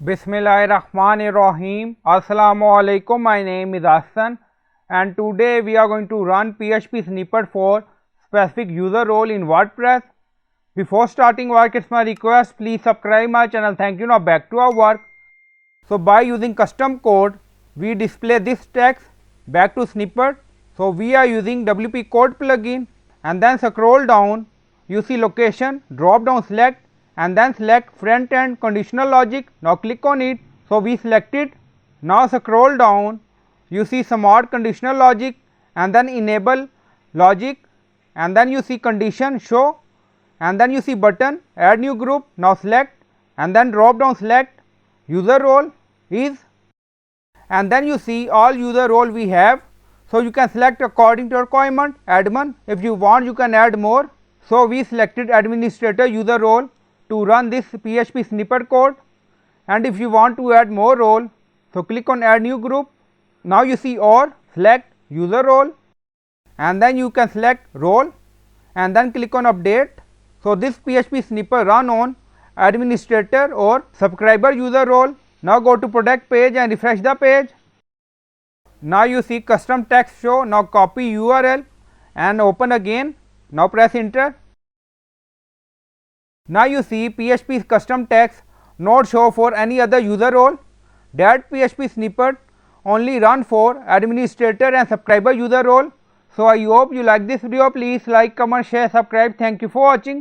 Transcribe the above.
Bismillahirrahmanirrahim. Assalamualaikum. My name is Hassan and today we are going to run PHP snippet for specific user role in WordPress. Before starting work, it's my request, please subscribe my channel. Thank you. Now back to our work. So by using custom code, we display this text back to snippet. So we are using wpcode plugin and then scroll down, you see location, drop down select and then select front end conditional logic. Now click on it. So we select it. Now scroll down, you see smart conditional logic and then enable logic and then you see condition show and then you see button add new group. Now select and then drop down select user role is and then you see all user role we have. So you can select according to requirement admin. If you want you can add more. So we selected administrator user role to run this PHP snippet code, and if you want to add more role, so click on add new group. Now you see or select user role and then you can select role and then click on update. So this PHP snippet run on administrator or subscriber user role. Now go to product page and refresh the page. Now you see custom text show. Now copy URL and open again. Now press enter. Now you see PHP custom text not show for any other user role. That PHP snippet only run for administrator and subscriber user role. So I hope you like this video. Please like, comment, share, subscribe. Thank you for watching.